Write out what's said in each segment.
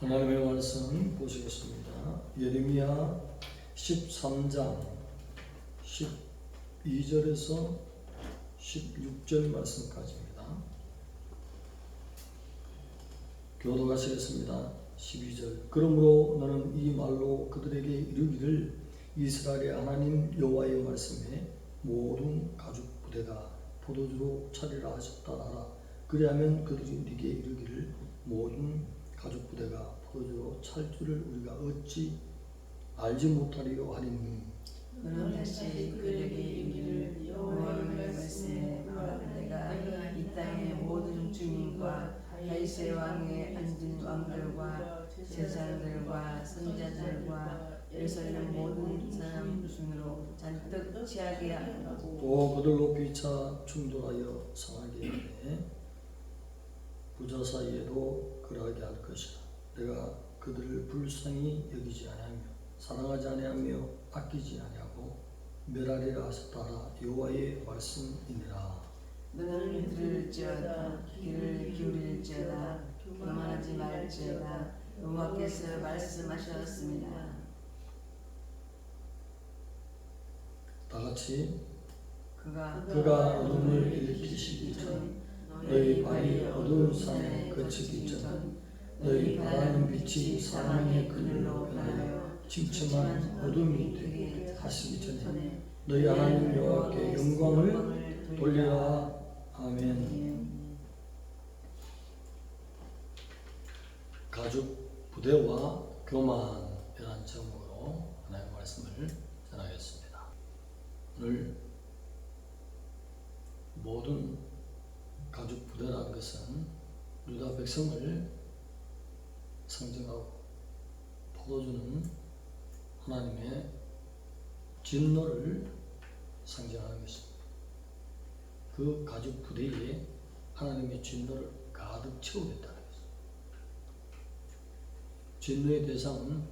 하나님의 말씀 보시겠습니다. 예레미야 13장 12절에서 16절 말씀까지입니다. 교도하시겠습니다. 12절. 그러므로 너는 이 말로 그들에게 이르기를 이스라엘의 하나님 여호와의 말씀에 모든 가죽 부대가 포도주로 차리라 하셨다 하라. 그리하면 그들이 네게 이르기를 모든 가죽 부대가 포도주로 찰 줄을 우리가 어찌 알지 못하리요 하리니. 너는 다시 그들에게 이르기를 여호와의 말씀에 내가 이 땅의 모든 주민과 다윗의 왕에 앉은 왕들과 제사장들과 선지자들과 예루살렘 모든 사람 순으로 잔뜩 취하게 하고 또 그들로 피차 충돌하여 상하게 하되 부자 사이에도 그러하게 할 것이라. 내가 그들을 불쌍히 여기지 아니하며 사랑하지 아니하며 아끼지 아니하고 멸하리라 하셨다라. 여호와의 말씀이니라. 너는 들을지어다 귀를 기울일지어다 교만하지 말지어다 여호와께서 말씀하셨습니다. 다 같이 그가 어둠을 일으키시기 전 너희 발이 어두운 산에 그치기 전 너희 바라는 빛이 사망의 그늘로 변하여 침침한 어둠이 되게 하시기 전에 너희 하나님 여호와께 영광을 돌리라. 아멘. 가죽 부대와 교만이라는 제목으로 하나님의 말씀을 전하겠습니다. 오늘 모든 가죽 부대라는 것은 유다 백성을 상징하고 포도주는 하나님의 진노를 상징하는 것입니다. 그 가죽 부대에 하나님의 진노를 가득 채우겠다는 것입니다. 진노의 대상은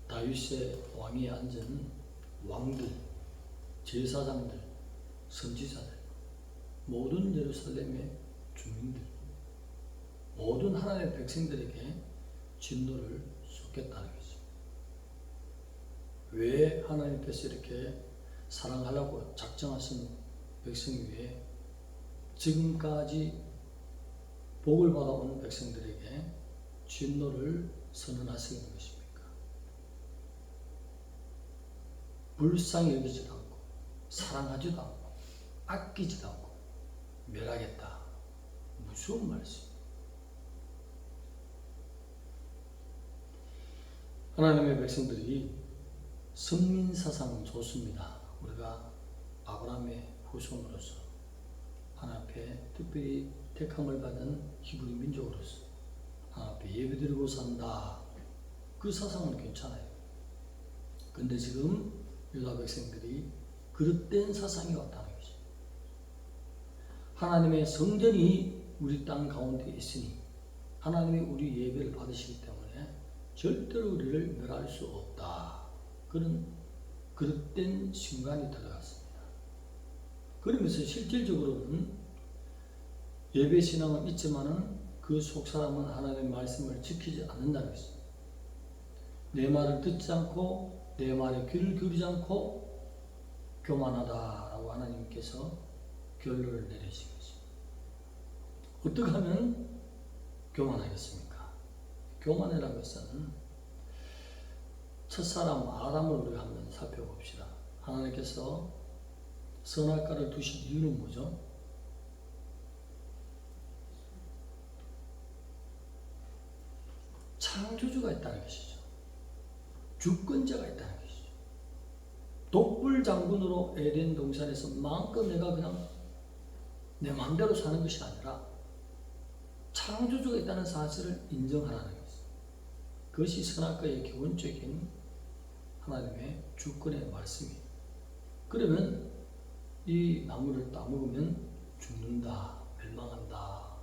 다윗의 왕위에 앉은 왕들, 제사장들, 선지자들, 모든 예루살렘의 주민들, 모든 하나님의 백성들에게 진노를 쏟겠다는 것입니다. 왜 하나님께서 이렇게 사랑하려고 작정하신 백성 위에 지금까지 복을 받아온 백성들에게 진노를 선언하시는 것입니까? 불쌍히 여기지도 않고 사랑하지도 않고 아끼지도 않고 멸하겠다. 무서운 말씀. 하나님의 백성들이 선민사상은 좋습니다. 우리가 아브라함의 후손으로서 하나님 앞에 특별히 택함을 받은 히브리 민족으로서 하나님 앞에 예배드리고 산다. 그 사상은 괜찮아요. 근데 지금 유다 백성들이 그릇된 사상이 왔다는 것입니다. 하나님의 성전이 우리 땅 가운데 있으니 하나님이 우리 예배를 받으시기 때문에 절대로 우리를 멸할 수 없다. 그런 그릇된 순간이 들어갔습니다. 그러면서 실질적으로는 예배 신앙은 있지만은 그 속 사람은 하나님의 말씀을 지키지 않는다는 것입니다. 내 말을 듣지 않고 내 말에 귀를 기울이지 않고 교만하다라고 하나님께서 결론을 내리신 것입니다. 어떻게 하면 교만하겠습니까? 교만이라는 것은 첫사람 아담을 우리가 한번 살펴봅시다. 하나님께서 선악과를 두신 이유는 뭐죠? 창조주가 있다는 것이죠. 주권자가 있다는 것이죠. 독불장군으로 에덴 동산에서 마음껏 내가 그냥 내 마음대로 사는 것이 아니라 창조주가 있다는 사실을 인정하라는 것이죠. 그것이 선악과의 기본적인 하나님의 주권의 말씀이에요. 그러면 이 나무를 따먹으면 죽는다, 멸망한다.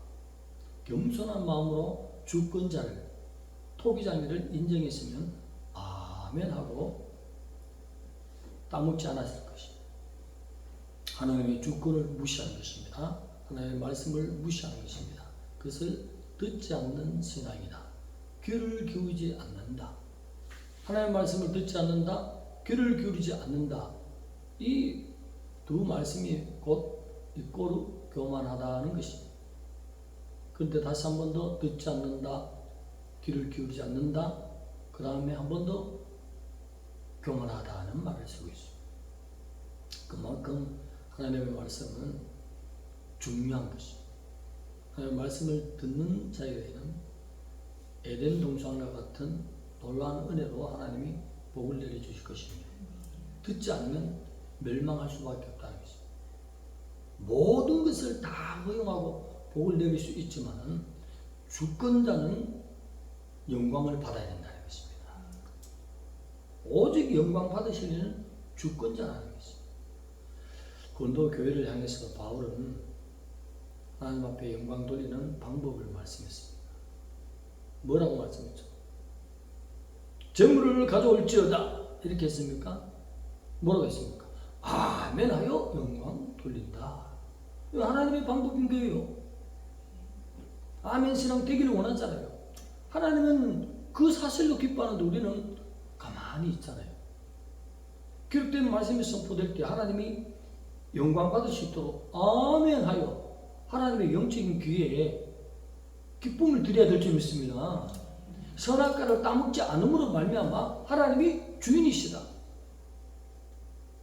겸손한 마음으로 주권자를, 토기장이를 인정했으면 아멘 하고 따먹지 않았을 것입니다. 하나님의 주권을 무시하는 것입니다. 하나님의 말씀을 무시하는 것입니다. 그것을 듣지 않는 신앙이다. 귀를 기울이지 않는다. 하나님의 말씀을 듣지 않는다. 귀를 기울이지 않는다. 이 두 말씀이 곧 이꼬르 교만하다는 것입니다. 그런데 다시 한 번 더 듣지 않는다. 귀를 기울이지 않는다. 그 다음에 한 번 더 교만하다는 말을 쓰고 있습니다. 그만큼 하나님의 말씀은 중요한 것입니다. 하나님의 말씀을 듣는 자에게는 에덴 동산과 같은 놀라운 은혜로 하나님이 복을 내려주실 것입니다. 듣지 않으면 멸망할 수밖에 없다는 것입니다. 모든 것을 다 허용하고 복을 내릴 수 있지만 주권자는 영광을 받아야 된다는 것입니다. 오직 영광 받으시는 주권자라는 것입니다. 고린도 교회를 향해서 바울은 하나님 앞에 영광 돌리는 방법을 말씀했습니다. 뭐라고 말씀했죠? 재물을 가져올지어다 이렇게 했습니까? 뭐라고 했습니까? 아멘 하여 영광 돌린다. 이거 하나님의 방법인 거예요. 아멘 신앙 되기를 원하잖아요. 하나님은 그 사실로 기뻐하는데 우리는 가만히 있잖아요. 기록된 말씀이 선포될 때 하나님이 영광 받을 수 있도록 아멘 하여 하나님의 영적인 귀에 기쁨을 드려야 될 줄 믿습니다. 선악과를 따먹지 않음으로 말미암아 하나님이 주인이시다.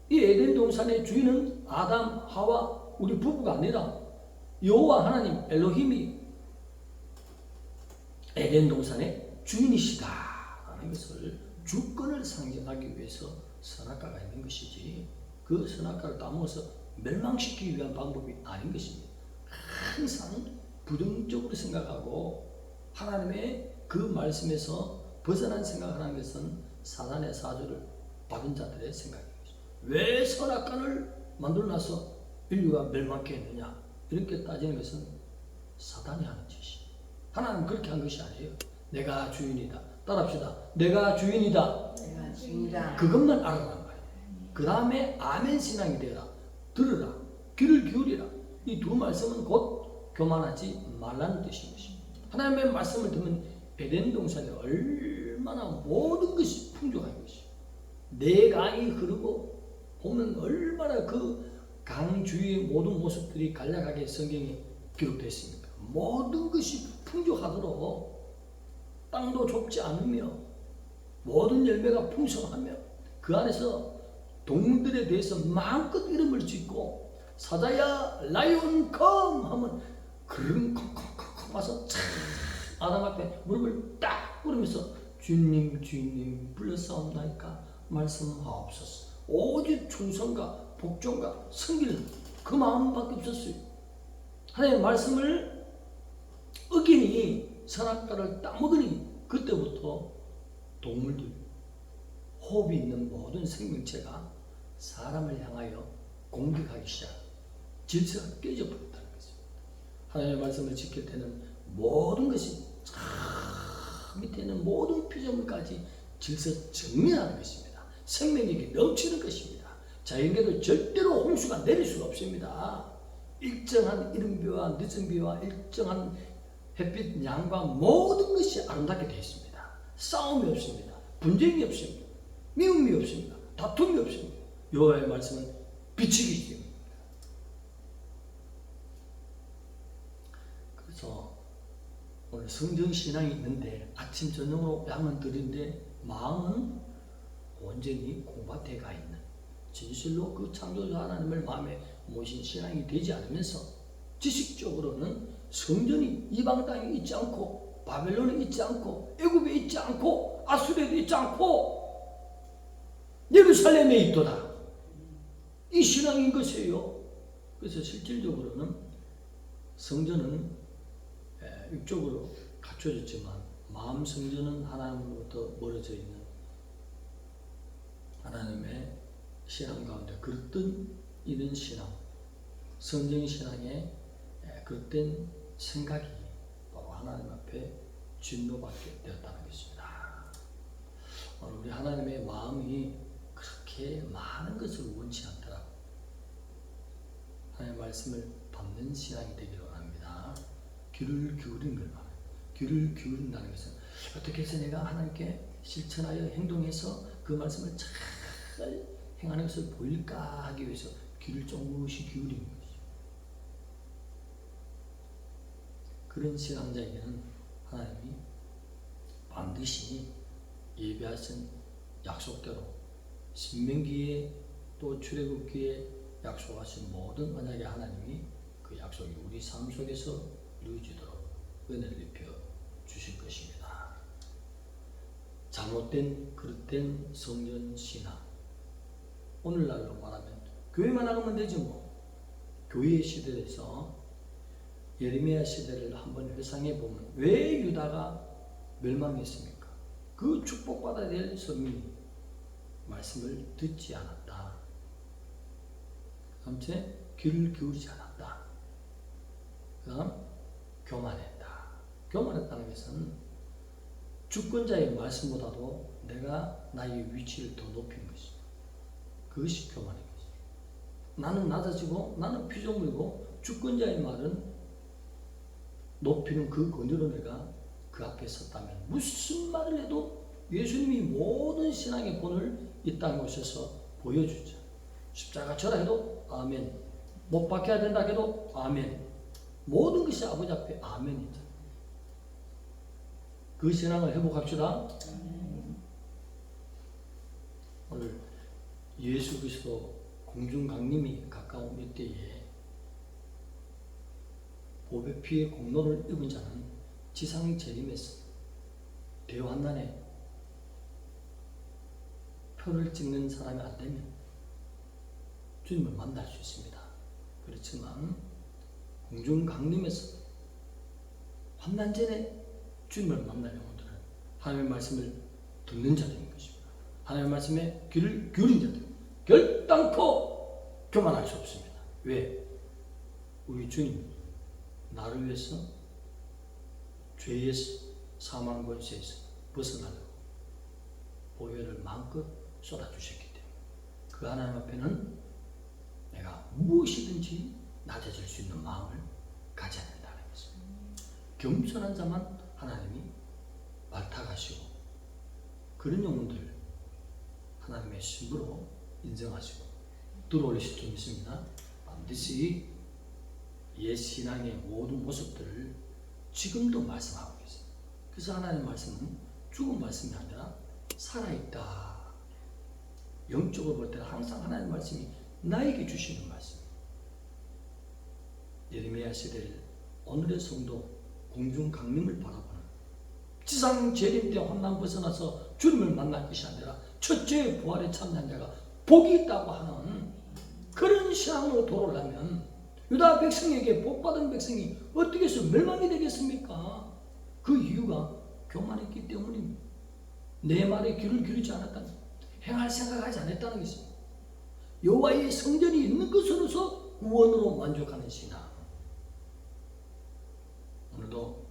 이 에덴 동산의 주인은 아담, 하와 우리 부부가 아니라 여호와 하나님 엘로힘이 에덴 동산의 주인이시다라는 것을 주권을 상징하기 위해서 선악과가 있는 것이지 그 선악과를 따먹어서 멸망시키기 위한 방법이 아닌 것입니다. 항상 부정적으로 생각하고 하나님의 그 말씀에서 벗어난 생각을 하는 것은 사단의 사조를 받은 자들의 생각입니다. 왜 선악과를 만들어놔서 인류가 멸망케 했느냐 이렇게 따지는 것은 사단이 하는 짓이에요. 하나님은 그렇게 한 것이 아니에요. 내가 주인이다. 따라합시다. 내가 주인이다. 내가 주인이다. 그것만 알아란 말이에요. 그 다음에 아멘 신앙이 되라. 들으라. 귀를 기울이라. 이 두 말씀은 곧 교만하지 말라는 뜻인 것입니다. 하나님의 말씀을 듣는 에덴 동산에 얼마나 모든 것이 풍족한 것이에요. 네 강이 흐르고 보면 얼마나 그 강 주위의 모든 모습들이 간략하게 성경에 기록되어 있습니까? 모든 것이 풍족하도록 땅도 좁지 않으며 모든 열매가 풍성하며 그 안에서 동물들에 대해서 마음껏 이름을 짓고 사자야 라이온 컴 하면 그런 콩콩콩콩 와서 참 아담 앞에 무릎을 딱 꿇으면서 주님 불렀사옵나이까 말씀하옵소서. 오직 충성과 복종과 성기는 그 마음밖에 없었어요. 하나님의 말씀을 어기니 선악과를 따먹으니 그때부터 동물들 호흡이 있는 모든 생명체가 사람을 향하여 공격하기 시작. 질서가 깨져버렸다는 것입니다. 하나님의 말씀을 지킬 때는 모든 것이 저 밑에 있는 모든 피조물까지 질서 정리하는 것입니다. 생명력이 넘치는 것입니다. 자연계도 절대로 홍수가 내릴 수가 없습니다. 일정한 이른비와 늦은비와 일정한 햇빛 양과 모든 것이 아름답게 되어 있습니다. 싸움이 없습니다. 분쟁이 없습니다. 미움이 없습니다. 다툼이 없습니다. 여호와의 말씀은 빛이기 때문입니다. 그래서 오늘 성전신앙이 있는데 아침 저녁으로 양은 드리는데 마음은 온전히 공밭에 가 있는 진실로 그 창조주 하나님을 마음에 모신 신앙이 되지 않으면서 지식적으로는 성전이 이방 땅에 있지 않고 바벨론에 있지 않고 애굽에 있지 않고 아수르에도 있지 않고 예루살렘에 있도다. 이 신앙인 것이에요. 그래서 실질적으로는 성전은 육적으로 갖춰졌지만 마음 성전은 하나님으로부터 멀어져 있는 하나님의 신앙 가운데 그릇된 이런 신앙, 성경 신앙의 그릇된 생각이 바로 하나님 앞에 진노받게 되었다는 것입니다. 오늘 우리 하나님의 마음이 그렇게 많은 것을 원치 않더라고. 하나님의 말씀을 받는 신앙이 되기를 원합니다. 귀를 기울이는 걸 바랍니다. 귀를 기울인다는 것은 어떻게 해서 내가 하나님께 실천하여 행동해서 그 말씀을 잘 행하는 것을 보일까 하기 위해서 귀를 조금씩 기울이는 것이죠. 그런 신앙자에게는 하나님이 반드시 예비하신 약속대로 신명기에 또 출애굽기에 약속하신 모든 언약의 하나님이 그 약속이 우리 삶 속에서 이루어지도록 은혜를 입혀 주실 것입니다. 잘못된 그릇된 성전 신앙, 오늘날로 말하면 교회만 나가면 되지 뭐. 교회 시대에서 예레미야 시대를 한번 회상해 보면 왜 유다가 멸망했습니까? 그 축복받아야 될 서민이 말씀을 듣지 않았다. 그 다음 귀를 기울이지 않았다. 그 다음 교만했다. 교만했다는 것은 주권자의 말씀보다도 내가 나의 위치를 더 높인 것이다. 그것이 교만인 것이다. 나는 낮아지고 나는 피조물이고 주권자의 말은 높이는 그 권위로 내가 그 앞에 섰다면 무슨 말을 해도 예수님이 모든 신앙의 본을 이 땅에 오셔서 보여주죠. 십자가 쳐라 해도 아멘. 못 박혀야 된다 해도 아멘. 모든 것이 아버지 앞에 아멘이죠. 그 신앙을 회복합시다. 오늘 예수 그리스도 공중 강림이 가까운 이때에 보배 피의 공로를 입은 자는 지상 재림에서 대환난에 표를 찍는 사람이 안 되면 주님을 만날 수 있습니다. 그렇지만 공중 강림에서 환난 전에 주님을 만날 영혼들은 하나님의 말씀을 듣는 자들인 것입니다. 하나님의 말씀에 귀를 기울인 자들, 결단코 교만할 수 없습니다. 왜? 우리 주님 나를 위해서 죄의 사망 권세에서 벗어나려고 보혈을 마음껏 쏟아주셨기 때문에 그 하나님 앞에는 내가 무엇이든지 낮아질 수 있는 마음을 가져야 된다는 것입니다. 겸손한 자만 하나님이 발탁하시고 그런 영혼들 하나님의 신부로 인정하시고 들어올리실 줄 믿습니다. 반드시 옛 신앙의 모든 모습들을 지금도 말씀하고 계세요. 그래서 하나님의 말씀은 죽은 말씀이 아니라 살아있다. 영적으로 볼 때는 항상 하나님의 말씀이 나에게 주시는 말씀. 예레미야 시대를 오늘의 성도 공중 강림을 바라보는 지상 재림 때 환난 벗어나서 주님을 만날 것이 아니라 첫째 부활의 참된 자가 복이 있다고 하는 그런 신앙으로 돌아오려면 유다 백성에게 복받은 백성이 어떻게 해서 멸망이 되겠습니까? 그 이유가 교만했기 때문입니다. 내 말에 귀를 기울이지 않았다는, 행할 생각하지 않았다는 것입니다. 여호와의 성전이 있는 것으로서 구원으로 만족하는 신앙. 오늘도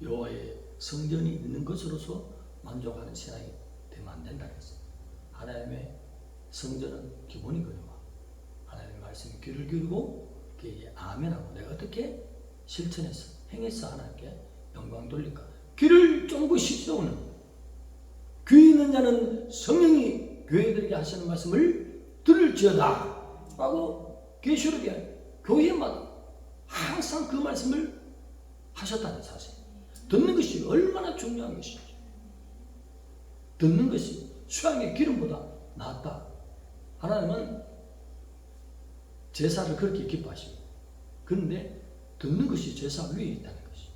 여호와의 성전이 있는 것으로서 만족하는 신앙이 되면 안 된다는 것입니다. 하나님의 성전은 기본이거든요. 하나님의 말씀에 귀를 기울이고 그게 아멘하고 내가 어떻게 실천해서 행해서 하나님께 영광 돌릴까? 귀를 쫑긋이 세우는 귀 있는 자는 성령이 교회들에게 하시는 말씀을 들을지어다 라고 계시록에 교회마다 항상 그 말씀을 하셨다는 사실. 듣는 것이 얼마나 중요한 것인지. 듣는 것이 수양의 기름보다 낫다. 하나님은 제사를 그렇게 기뻐하십니다. 그런데 듣는 것이 제사 위에 있다는 것이.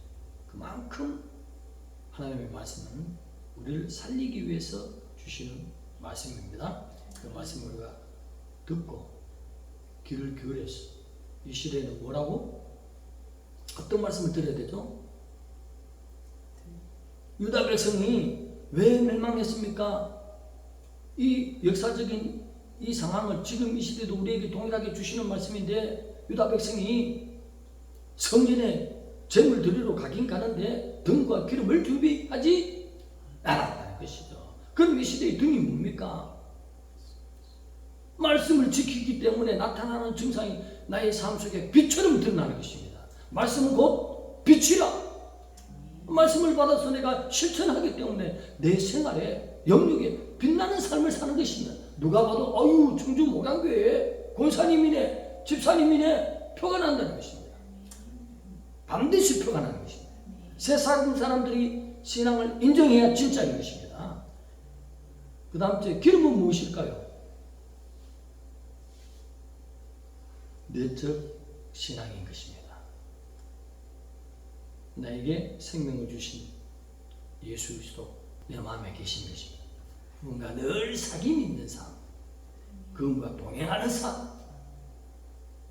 그만큼 하나님의 말씀은 우리를 살리기 위해서 주시는 말씀입니다. 그 말씀을 우리가 듣고 귀를 기울여서 이 시대에는 뭐라고? 어떤 말씀을 드려야 되죠? 유다 백성이 왜 멸망했습니까? 이 역사적인 이 상황을 지금 이 시대도 우리에게 동일하게 주시는 말씀인데 유다 백성이 성전에 제물 드리러 가긴 가는데 등과 기름을 준비하지 않았다는 것이죠. 그럼 이 시대의 등이 뭡니까? 말씀을 지키기 때문에 나타나는 증상이 나의 삶 속에 빛처럼 드러나는 것입니다. 말씀은 곧 빛이라. 말씀을 받아서 내가 실천하기 때문에 내 생활에 영역에 빛나는 삶을 사는 것입니다. 누가 봐도 어유 청주 목양교회 권사님이네 집사님이네 표가 난다는 것입니다. 반드시 표가 나는 것입니다. 세상 사람들이 신앙을 인정해야 진짜인 것입니다. 그 다음 째 기름은 무엇일까요? 내적 신앙인 것입니다. 나에게 생명을 주신 예수 그리스도 내 마음에 계신 것입니다. 그분과 늘 사귐이 있는 삶, 그분과 동행하는 삶,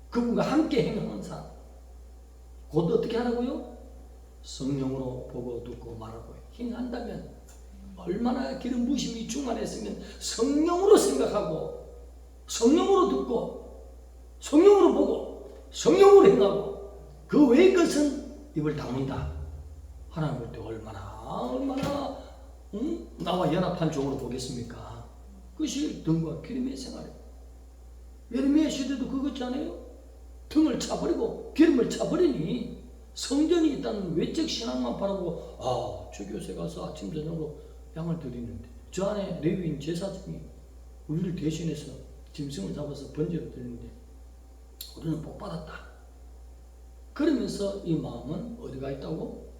그분과 함께 행하는 삶. 곧 어떻게 하라고요? 성령으로 보고 듣고 말하고 행한다면 얼마나 기름 부으심이 충만했으면 성령으로 생각하고 성령으로 듣고 성령으로 보고 성령으로 행하고 그 외의 것은 입을 다문다. 하나님 볼 때 얼마나 나와 연합한 종으로 보겠습니까? 그것이 등과 기름의 생활이에요. 예레미야 시대도 그거지 않아요? 등을 차버리고 기름을 차버리니 성전이 있다는 외적 신앙만 바라보고 저 교회 가서 아침 저녁으로 양을 드리는데 저 안에 레위인 제사장이 우리를 대신해서 짐승을 잡아서 번제를 드리는데 우리는 복 받았다. 그러면서 이 마음은 어디가 있다고?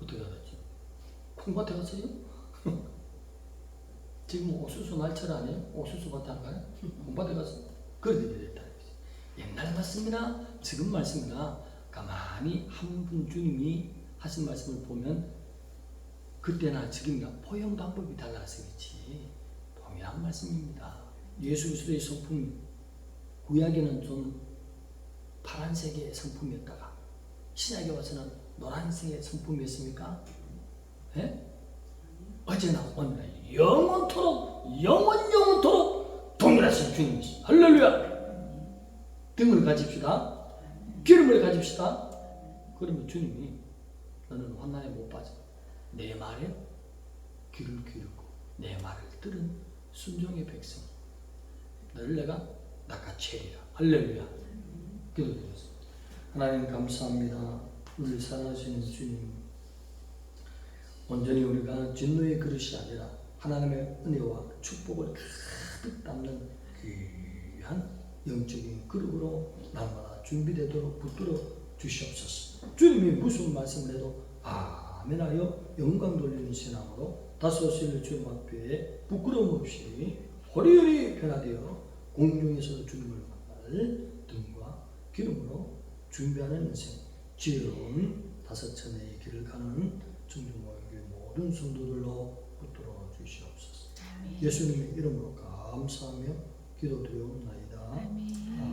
어떻게 알았지? 콩밭에 갔어요? 지금 옥수수 날철 아니에요? 옥수수 밭에 안 가요? 콩밭에 갔어요? 그렇게 됐다는 거지. 옛날 말씀이나 지금 말씀이나 가만히 한 분 주님이 하신 말씀을 보면 그때나 지금이나 포용 방법이 달라서 그렇지 동일한 말씀입니다. 예수 그리스도의 성품 구약에는 좀 파란색의 성품이었다가 신약에 와서는 노란색의 성품이었습니까? 예? 어제나 오늘나 영원토록 동일하신 주님이시. 할렐루야. 등을 가집시다. 기름을 가집시다. 그러면 주님이 너는 환난에 못 빠져. 내 말에 귀를 기울이고 내 말을 들은 순종의 백성 너를 내가 낚아채리라. 할렐루야. 기도드렸습니다. 하나님 감사합니다. 우리 사랑하시는 주님, 온전히 우리가 진노의 그릇이 아니라 하나님의 은혜와 축복을 가득 담는 귀한 영적인 그릇으로 날마다 준비되도록 붙들어 주시옵소서. 주님이 무슨 말씀을 해도 아멘하여 영광 돌리는 신앙으로 다소실 주님 앞에 부끄러움 없이 호리호리 변화되어 공중에서 주님을 만날 등과 기름으로 준비하는 인생, 지혜로운 다섯천의 길을 가는 청중모교회 모든 성도들로 붙들어 주시옵소서. 예수님의 이름으로 감사하며 기도드리옵나이다. 아멘.